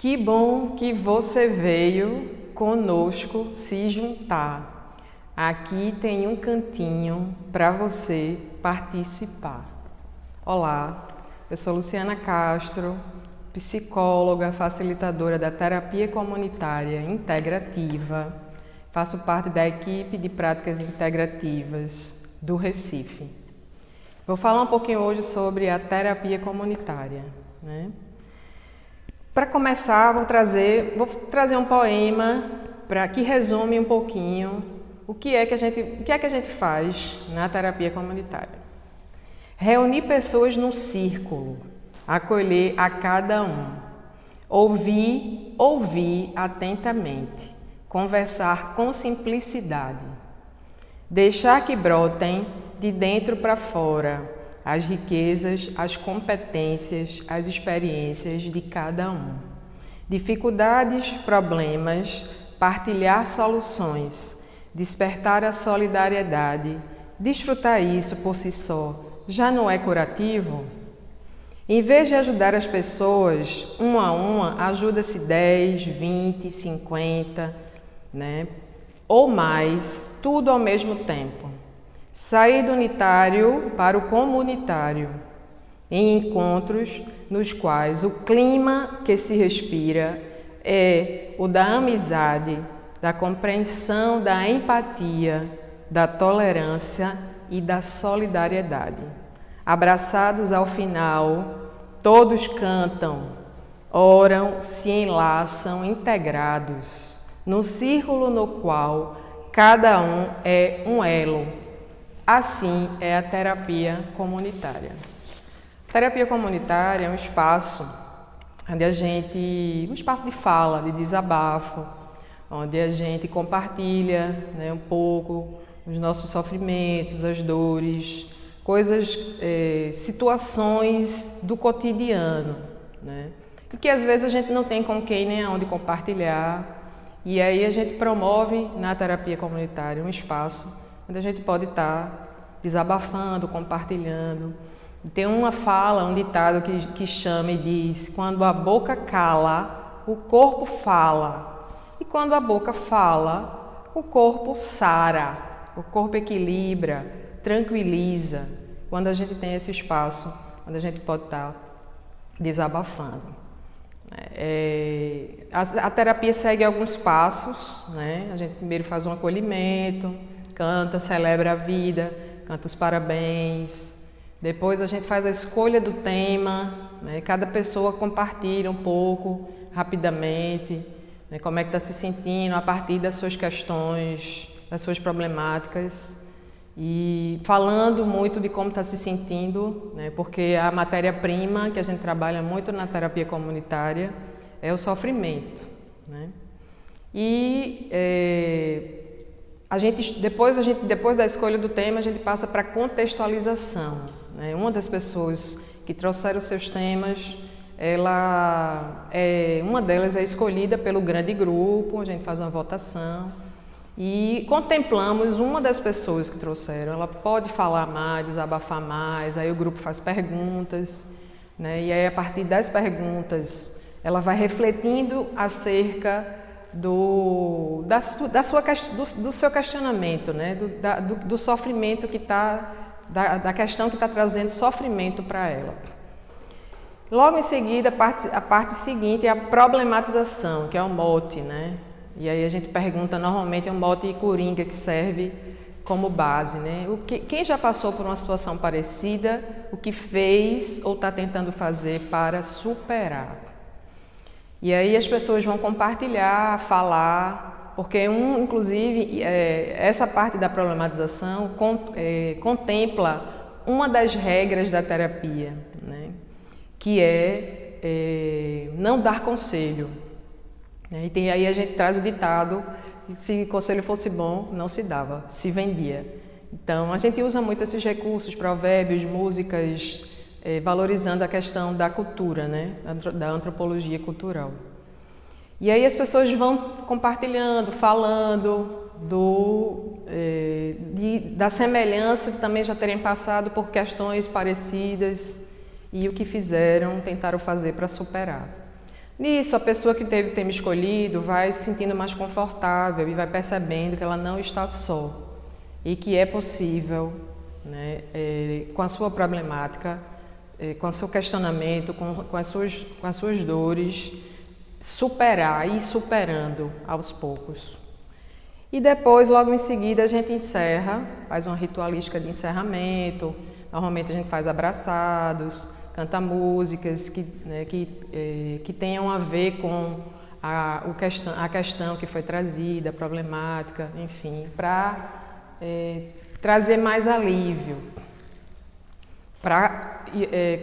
Que bom que você veio conosco se juntar. Aqui tem um cantinho para você participar. Olá, eu sou Luciana Castro, psicóloga, facilitadora da terapia comunitária integrativa. Faço parte da equipe de práticas integrativas do Recife. Vou falar um pouquinho hoje sobre a terapia comunitária, né? Para começar, vou trazer um poema que resume um pouquinho o que é que a gente faz na terapia comunitária. Reunir pessoas num círculo, acolher a cada um, ouvir atentamente, conversar com simplicidade, deixar que brotem de dentro para fora as riquezas, as competências, as experiências de cada um. Dificuldades, problemas, partilhar soluções, despertar a solidariedade, desfrutar isso por si só, já não é curativo? Em vez de ajudar as pessoas, uma a uma, ajuda-se 10, 20, 50, né? Ou mais, tudo ao mesmo tempo. Sair do unitário para o comunitário, em encontros nos quais o clima que se respira é o da amizade, da compreensão, da empatia, da tolerância e da solidariedade. Abraçados ao final, todos cantam, oram, se enlaçam integrados, no círculo no qual cada um é um elo. Assim é a terapia comunitária. A terapia comunitária é um espaço onde um espaço de fala, de desabafo, onde a gente compartilha, né, um pouco os nossos sofrimentos, as dores, situações do cotidiano, né, e que às vezes a gente não tem com quem nem aonde compartilhar. E aí a gente promove na terapia comunitária um espaço onde a gente pode estar desabafando, compartilhando. Tem uma fala, um ditado que chama e diz: quando a boca cala, o corpo fala. E quando a boca fala, o corpo sara, o corpo equilibra, tranquiliza. Quando a gente tem esse espaço, onde a gente pode estar desabafando. A terapia segue alguns passos, né? A gente primeiro faz um acolhimento, canta, celebra a vida, canta os parabéns. Depois a gente faz a escolha do tema, né? Cada pessoa compartilha um pouco, rapidamente, né? Como é que está se sentindo a partir das suas questões, das suas problemáticas. E falando muito de como está se sentindo, né? Porque a matéria-prima que a gente trabalha muito na terapia comunitária é o sofrimento, né? E depois da escolha do tema, a gente passa para a contextualização, né? Uma das pessoas que trouxeram seus temas, uma delas é escolhida pelo grande grupo, a gente faz uma votação e contemplamos uma das pessoas que trouxeram. Ela pode falar mais, desabafar mais, aí o grupo faz perguntas, né? E aí a partir das perguntas ela vai refletindo acerca do seu questionamento, né? do sofrimento que está, da questão que está trazendo sofrimento para ela. Logo em seguida, a parte seguinte é a problematização, que é o mote, né? E aí a gente pergunta, normalmente é um mote coringa que serve como base, né? Quem já passou por uma situação parecida, o que fez ou está tentando fazer para superar? E aí as pessoas vão compartilhar, falar, porque inclusive essa parte da problematização contempla uma das regras da terapia, né? Que é não dar conselho. E aí a gente traz o ditado: se conselho fosse bom, não se dava, se vendia. Então a gente usa muito esses recursos, provérbios, músicas, valorizando a questão da cultura, né? Da antropologia cultural. E aí as pessoas vão compartilhando, falando da semelhança, que também já terem passado por questões parecidas e o que tentaram fazer para superar. Nisso, a pessoa que teve o tema escolhido vai se sentindo mais confortável e vai percebendo que ela não está só e que é possível, né, com a sua problemática, com o seu questionamento, com as suas dores, superar e ir superando aos poucos. E depois, logo em seguida, a gente encerra, faz uma ritualística de encerramento. Normalmente a gente faz abraçados, canta músicas que tenham a ver com a questão que foi trazida, a problemática, enfim, para trazer mais alívio, para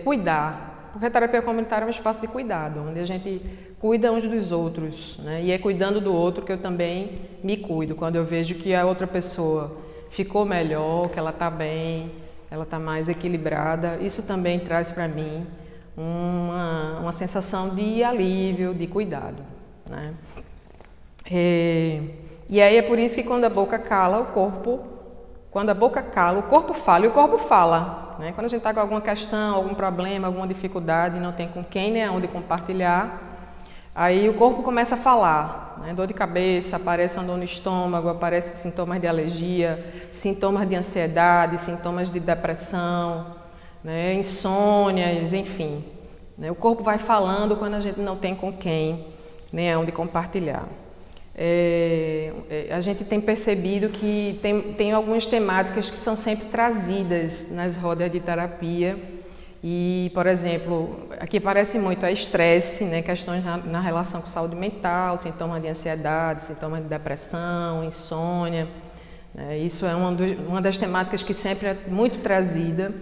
cuidar. Porque a terapia comunitária é um espaço de cuidado, onde a gente cuida uns dos outros, né? E é cuidando do outro que eu também me cuido. Quando eu vejo que a outra pessoa ficou melhor, que ela está bem, ela está mais equilibrada, isso também traz para mim uma sensação de alívio, de cuidado, né? E aí é por isso que quando a boca cala, o corpo fala e o corpo fala, né? Quando a gente está com alguma questão, algum problema, alguma dificuldade, não tem com quem nem aonde compartilhar, aí o corpo começa a falar, né? Dor de cabeça, aparece uma dor no estômago, aparecem sintomas de alergia, sintomas de ansiedade, sintomas de depressão, né? Insônias, enfim, né? O corpo vai falando quando a gente não tem com quem nem aonde compartilhar. A gente tem percebido que tem algumas temáticas que são sempre trazidas nas rodas de terapia e, por exemplo, aqui aparece muito a estresse, né, questões na relação com saúde mental, sintomas de ansiedade, sintomas de depressão, insônia, né, isso é uma das temáticas que sempre é muito trazida.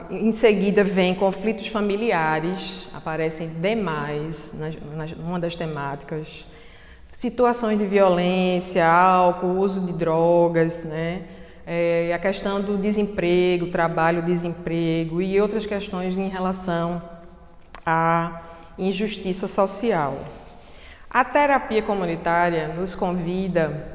Em seguida vem conflitos familiares, aparecem demais numa das temáticas, situações de violência, álcool, uso de drogas, né? A questão do desemprego, trabalho-desemprego e outras questões em relação à injustiça social. A terapia comunitária nos convida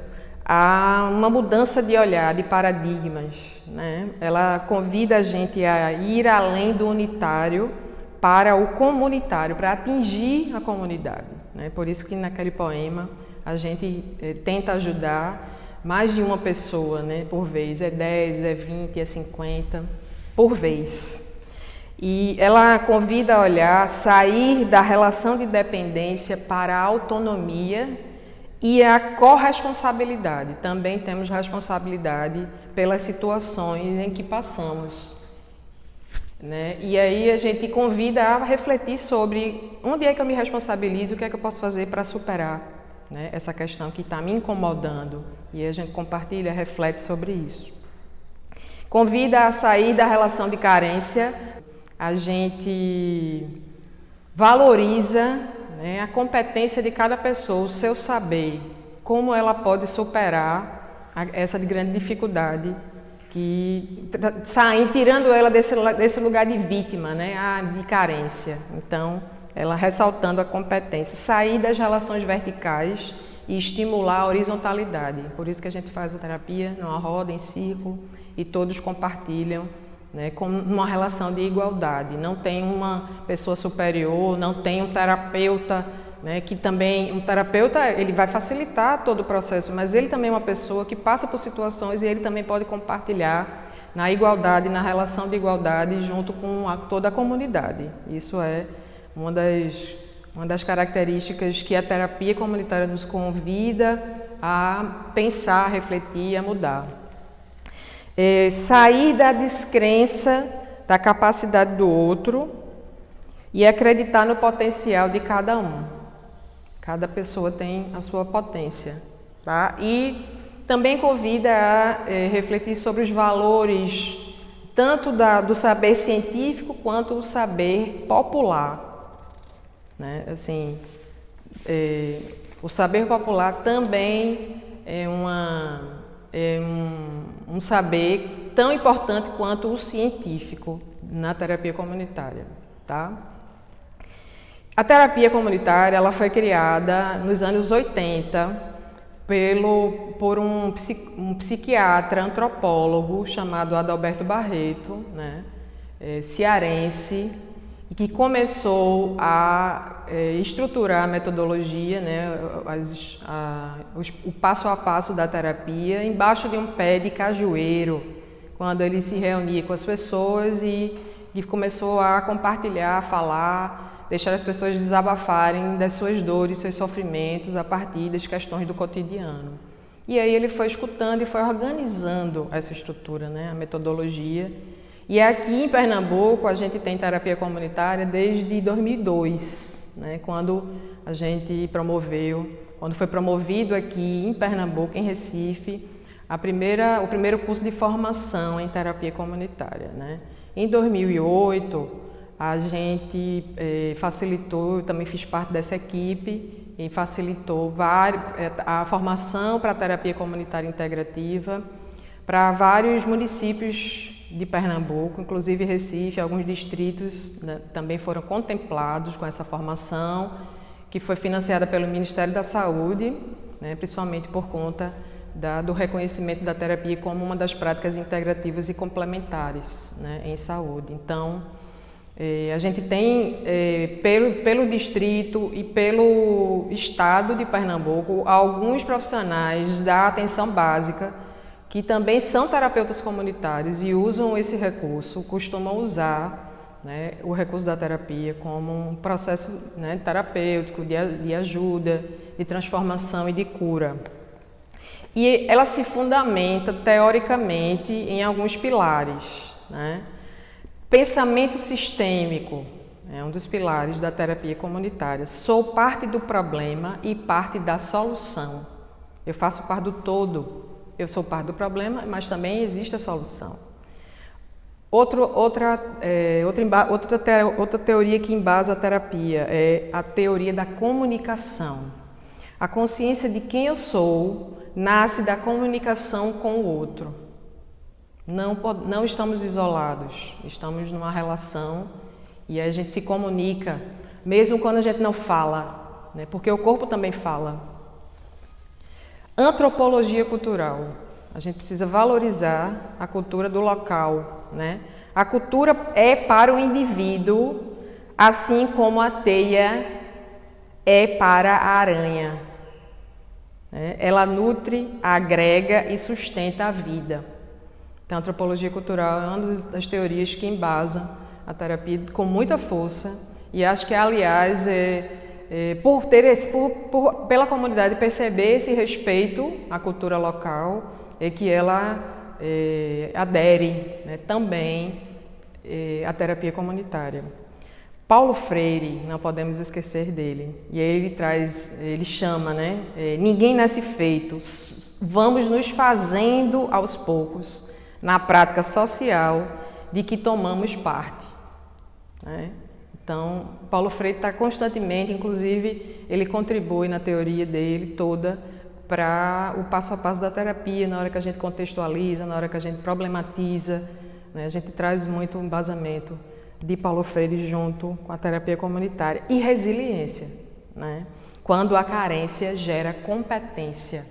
a uma mudança de olhar, de paradigmas, né? Ela convida a gente a ir além do unitário para o comunitário, para atingir a comunidade, né? Por isso que naquele poema a gente tenta ajudar mais de uma pessoa, né, por vez, é 10, é 20, é 50 por vez. E ela convida a olhar, sair da relação de dependência para a autonomia e a corresponsabilidade. Também temos responsabilidade pelas situações em que passamos, né? E aí a gente convida a refletir sobre onde é que eu me responsabilizo, o que é que eu posso fazer para superar, né, essa questão que está me incomodando. E a gente compartilha, reflete sobre isso. Convida a sair da relação de carência, a gente valoriza, né, a competência de cada pessoa, o seu saber, como ela pode superar essa grande dificuldade, tirando ela desse lugar de vítima, né, de carência. Então, ela ressaltando a competência, sair das relações verticais e estimular a horizontalidade. Por isso que a gente faz a terapia numa roda, em círculo, e todos compartilham, né, com uma relação de igualdade. Não tem uma pessoa superior, não tem um terapeuta, né, que também, um terapeuta, ele vai facilitar todo o processo, mas ele também é uma pessoa que passa por situações e ele também pode compartilhar na igualdade, na relação de igualdade junto com toda a comunidade. Isso é uma das características que a terapia comunitária nos convida a pensar, a refletir e a mudar. Sair da descrença da capacidade do outro e acreditar no potencial de cada um. Cada pessoa tem a sua potência, tá? E também convida a refletir sobre os valores, tanto do saber científico quanto do saber popular, né? Assim, o saber popular também é um saber tão importante quanto o científico na terapia comunitária, tá? A terapia comunitária ela foi criada nos anos 80 por um psiquiatra, antropólogo chamado Adalberto Barreto, né, cearense, e que começou a estruturar a metodologia, né, o passo a passo da terapia, embaixo de um pé de cajueiro, quando ele se reunia com as pessoas e começou a compartilhar, a falar, deixar as pessoas desabafarem das suas dores, seus sofrimentos a partir das questões do cotidiano. E aí ele foi escutando e foi organizando essa estrutura, né, a metodologia. E aqui em Pernambuco a gente tem terapia comunitária desde 2002, né, quando a gente quando foi promovido aqui em Pernambuco, em Recife, o primeiro curso de formação em terapia comunitária, né. Em 2008, a gente facilitou, eu também fiz parte dessa equipe, e facilitou a formação para a terapia comunitária integrativa para vários municípios de Pernambuco, inclusive Recife, alguns distritos, né, também foram contemplados com essa formação, que foi financiada pelo Ministério da Saúde, né, principalmente por conta do reconhecimento da terapia como uma das práticas integrativas e complementares, né, em saúde. Então, a gente tem, pelo distrito e pelo estado de Pernambuco, alguns profissionais da atenção básica que também são terapeutas comunitários e usam esse recurso, costumam usar, né, o recurso da terapia como um processo, né, terapêutico, de ajuda, de transformação e de cura. E ela se fundamenta, teoricamente, em alguns pilares, né? Pensamento sistêmico é um dos pilares da terapia comunitária. Sou parte do problema e parte da solução. Eu faço parte do todo. Eu sou parte do problema, mas também existe a solução. Outra teoria que embasa a terapia é a teoria da comunicação. A consciência de quem eu sou nasce da comunicação com o outro. Não estamos isolados, estamos numa relação e a gente se comunica, mesmo quando a gente não fala, né? Porque o corpo também fala. Antropologia cultural. A gente precisa valorizar a cultura do local, né? A cultura é para o indivíduo, assim como a teia é para a aranha. Ela nutre, agrega e sustenta a vida. Então, a antropologia cultural é uma das teorias que embasa a terapia com muita força e acho que, aliás, pela comunidade perceber esse respeito à cultura local, é que ela adere, né, também à terapia comunitária. Paulo Freire, não podemos esquecer dele, e aí ele chama, né, ninguém nasce feito, vamos nos fazendo aos poucos na prática social de que tomamos parte, né? Então, Paulo Freire está constantemente, inclusive, ele contribui na teoria dele toda para o passo a passo da terapia, na hora que a gente contextualiza, na hora que a gente problematiza, né? A gente traz muito embasamento de Paulo Freire junto com a terapia comunitária. E resiliência, né? Quando a carência gera competência,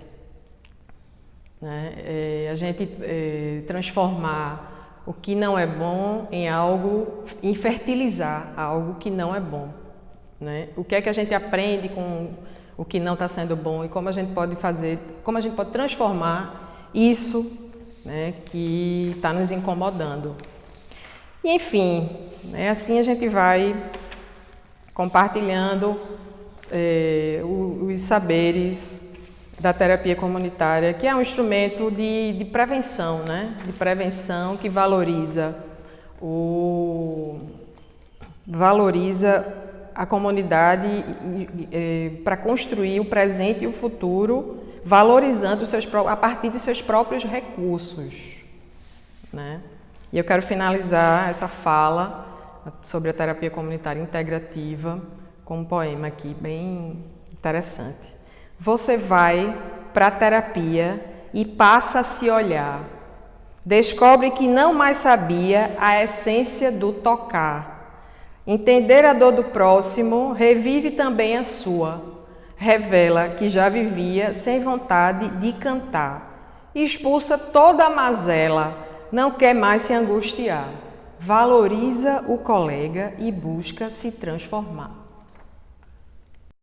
né? A gente transformar o que não é bom em algo, em fertilizar algo que não é bom, né? O que é que a gente aprende com o que não está sendo bom e como a gente pode fazer, como a gente pode transformar isso, né, que está nos incomodando. E, enfim, né, assim a gente vai compartilhando os saberes da terapia comunitária, que é um instrumento de prevenção, né? De prevenção que valoriza a comunidade para construir o presente e o futuro, valorizando a partir de seus próprios recursos, né? E eu quero finalizar essa fala sobre a terapia comunitária integrativa com um poema aqui bem interessante. Você vai para a terapia e passa a se olhar. Descobre que não mais sabia a essência do tocar. Entender a dor do próximo revive também a sua. Revela que já vivia sem vontade de cantar. Expulsa toda a mazela, não quer mais se angustiar. valoriza o colega e busca se transformar.